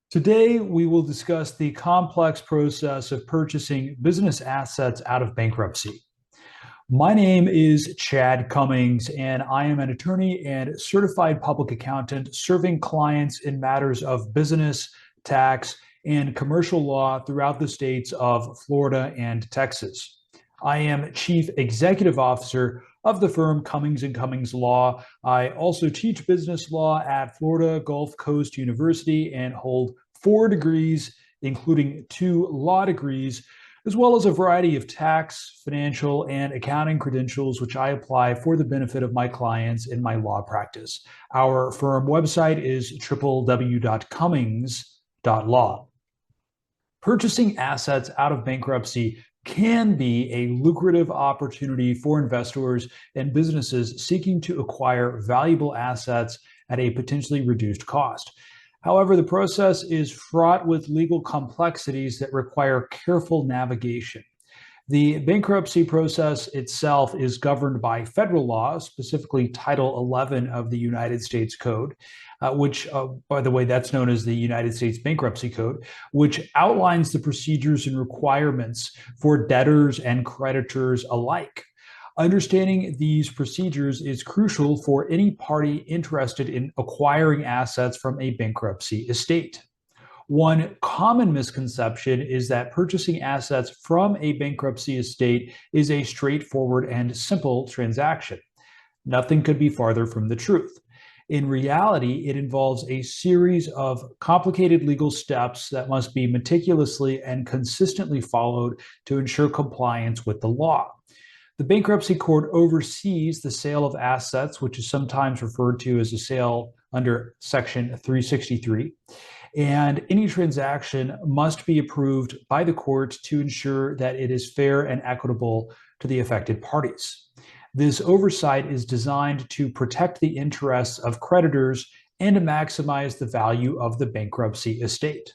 Today, we will discuss the complex process of purchasing business assets out of bankruptcy. My name is Chad Cummings, and I am an attorney and certified public accountant serving clients in matters of business, tax, and commercial law throughout the states of Florida and Texas. I am Chief Executive Officer of the firm Cummings and Cummings Law. I also teach business law at Florida Gulf Coast University and hold 4 degrees, including 2 law degrees, as well as a variety of tax, financial, and accounting credentials, which I apply for the benefit of my clients in my law practice. Our firm website is www.cummings.law. Purchasing assets out of bankruptcy can be a lucrative opportunity for investors and businesses seeking to acquire valuable assets at a potentially reduced cost. However, the process is fraught with legal complexities that require careful navigation. The bankruptcy process itself is governed by federal law, specifically Title 11 of the United States Code, which, by the way, that's known as the United States Bankruptcy Code, which outlines the procedures and requirements for debtors and creditors alike. Understanding these procedures is crucial for any party interested in acquiring assets from a bankruptcy estate. One common misconception is that purchasing assets from a bankruptcy estate is a straightforward and simple transaction. Nothing could be farther from the truth. In reality, it involves a series of complicated legal steps that must be meticulously and consistently followed to ensure compliance with the law. The bankruptcy court oversees the sale of assets, which is sometimes referred to as a sale under Section 363. And any transaction must be approved by the court to ensure that it is fair and equitable to the affected parties. This oversight is designed to protect the interests of creditors and to maximize the value of the bankruptcy estate.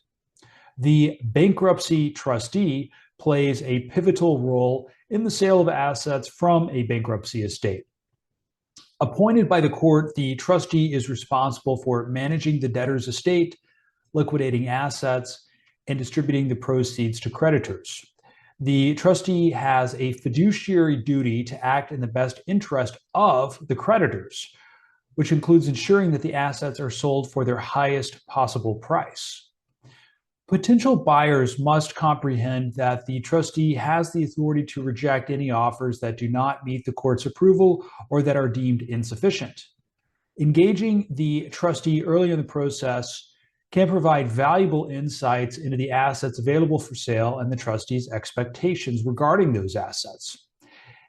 The bankruptcy trustee plays a pivotal role in the sale of assets from a bankruptcy estate. Appointed by the court, the trustee is responsible for managing the debtor's estate, liquidating assets, and distributing the proceeds to creditors. The trustee has a fiduciary duty to act in the best interest of the creditors, which includes ensuring that the assets are sold for their highest possible price. Potential buyers must comprehend that the trustee has the authority to reject any offers that do not meet the court's approval or that are deemed insufficient. Engaging the trustee early in the process can provide valuable insights into the assets available for sale and the trustee's expectations regarding those assets.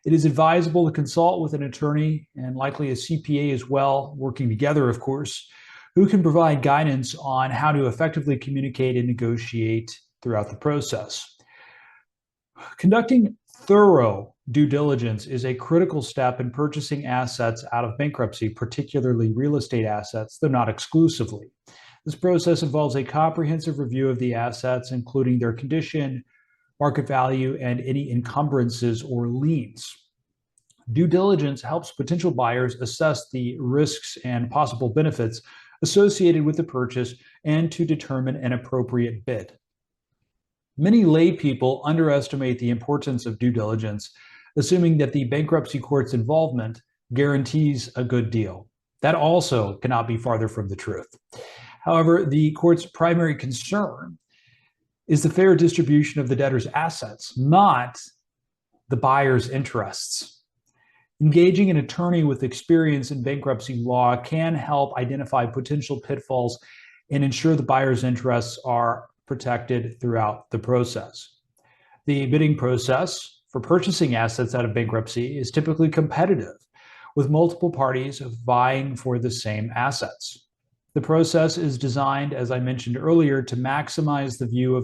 It is advisable to consult with an attorney and likely a CPA as well, working together, of course, who can provide guidance on how to effectively communicate and negotiate throughout the process. Conducting thorough due diligence is a critical step in purchasing assets out of bankruptcy, particularly real estate assets, though not exclusively. This process involves a comprehensive review of the assets, including their condition, market value, and any encumbrances or liens. Due diligence helps potential buyers assess the risks and possible benefits associated with the purchase and to determine an appropriate bid. Many lay people underestimate the importance of due diligence, assuming that the bankruptcy court's involvement guarantees a good deal. That also cannot be farther from the truth. However, the court's primary concern is the fair distribution of the debtor's assets, not the buyer's interests. Engaging an attorney with experience in bankruptcy law can help identify potential pitfalls and ensure the buyer's interests are protected throughout the process. The bidding process for purchasing assets out of bankruptcy is typically competitive, with multiple parties vying for the same assets. The process is designed, as I mentioned earlier, to maximize the value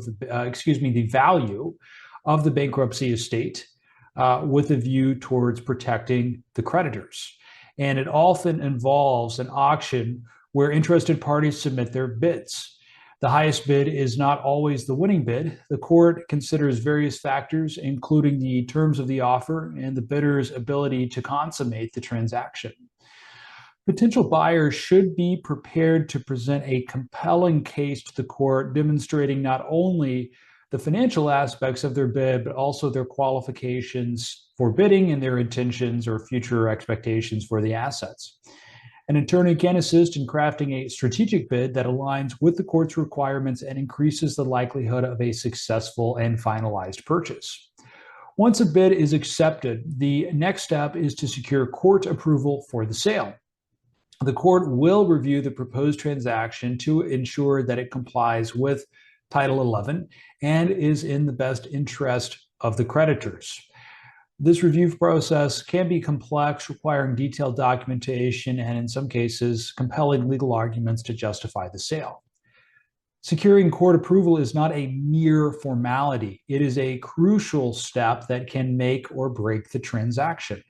of the bankruptcy estate with a view towards protecting the creditors. And it often involves an auction where interested parties submit their bids. The highest bid is not always the winning bid. The court considers various factors, including the terms of the offer and the bidder's ability to consummate the transaction. Potential buyers should be prepared to present a compelling case to the court, demonstrating not only the financial aspects of their bid, but also their qualifications for bidding and their intentions or future expectations for the assets. An attorney can assist in crafting a strategic bid that aligns with the court's requirements and increases the likelihood of a successful and finalized purchase. Once a bid is accepted, the next step is to secure court approval for the sale. The court will review the proposed transaction to ensure that it complies with Title 11 and is in the best interest of the creditors. This review process can be complex, requiring detailed documentation and, in some cases, compelling legal arguments to justify the sale. Securing court approval is not a mere formality. It is a crucial step that can make or break the transaction.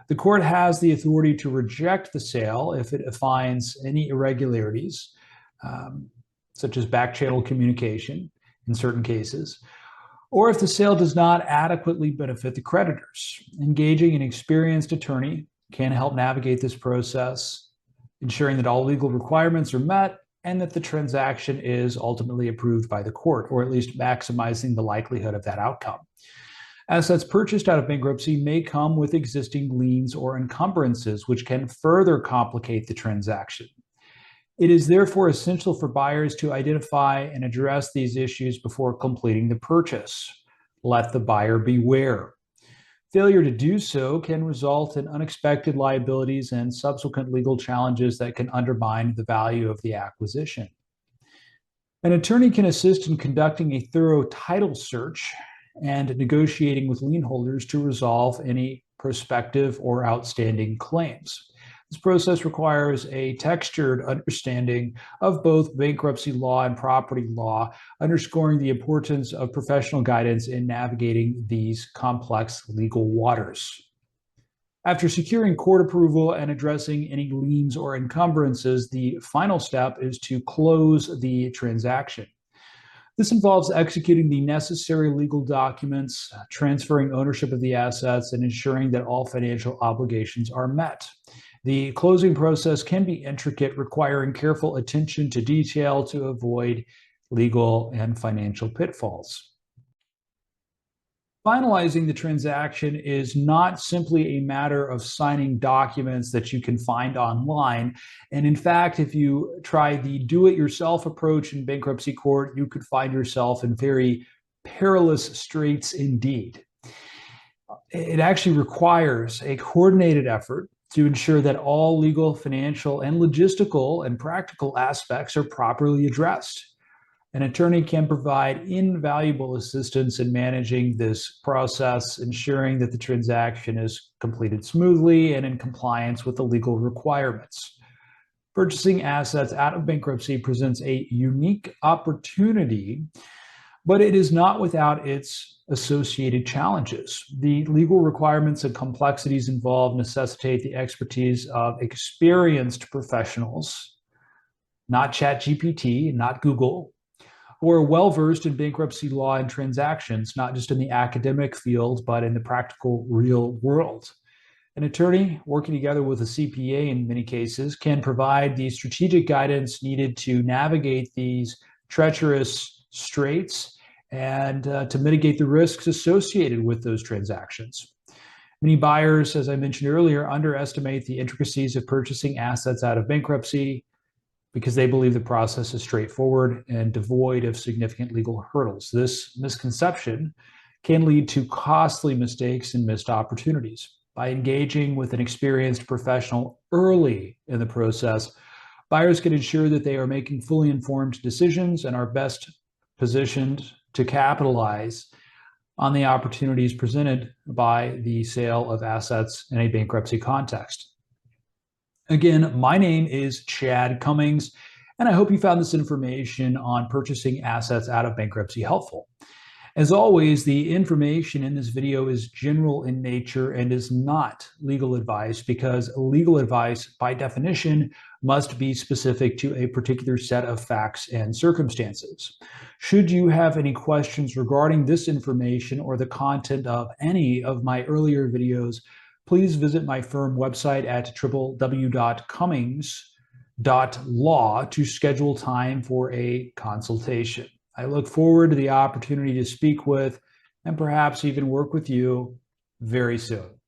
The court has the authority to reject the sale if it finds any irregularities, such as back-channel communication in certain cases, or if the sale does not adequately benefit the creditors. Engaging an experienced attorney can help navigate this process, ensuring that all legal requirements are met and that the transaction is ultimately approved by the court, or at least maximizing the likelihood of that outcome. Assets purchased out of bankruptcy may come with existing liens or encumbrances, which can further complicate the transaction. It is therefore essential for buyers to identify and address these issues before completing the purchase. Let the buyer beware. Failure to do so can result in unexpected liabilities and subsequent legal challenges that can undermine the value of the acquisition. An attorney can assist in conducting a thorough title search and negotiating with lien holders to resolve any prospective or outstanding claims. This process requires a textured understanding of both bankruptcy law and property law, underscoring the importance of professional guidance in navigating these complex legal waters. After securing court approval and addressing any liens or encumbrances, the final step is to close the transaction. This involves executing the necessary legal documents, transferring ownership of the assets, and ensuring that all financial obligations are met. The closing process can be intricate, requiring careful attention to detail to avoid legal and financial pitfalls. Finalizing the transaction is not simply a matter of signing documents that you can find online. And in fact, if you try the do-it-yourself approach in bankruptcy court, you could find yourself in very perilous straits indeed. It actually requires a coordinated effort to ensure that all legal, financial, and logistical and practical aspects are properly addressed. An attorney can provide invaluable assistance in managing this process, ensuring that the transaction is completed smoothly and in compliance with the legal requirements. Purchasing assets out of bankruptcy presents a unique opportunity, but it is not without its associated challenges. The legal requirements and complexities involved necessitate the expertise of experienced professionals, not ChatGPT, not Google, who are well-versed in bankruptcy law and transactions, not just in the academic field, but in the practical real world. An attorney working together with a CPA in many cases can provide the strategic guidance needed to navigate these treacherous straits and to mitigate the risks associated with those transactions. Many buyers, as I mentioned earlier, underestimate the intricacies of purchasing assets out of bankruptcy because they believe the process is straightforward and devoid of significant legal hurdles. This misconception can lead to costly mistakes and missed opportunities. By engaging with an experienced professional early in the process, buyers can ensure that they are making fully informed decisions and are best positioned to capitalize on the opportunities presented by the sale of assets in a bankruptcy context. Again, my name is Chad Cummings, and I hope you found this information on purchasing assets out of bankruptcy helpful. As always, the information in this video is general in nature and is not legal advice, because legal advice, by definition, must be specific to a particular set of facts and circumstances. Should you have any questions regarding this information or the content of any of my earlier videos, please visit my firm website at www.cummings.law to schedule time for a consultation. I look forward to the opportunity to speak with and perhaps even work with you very soon.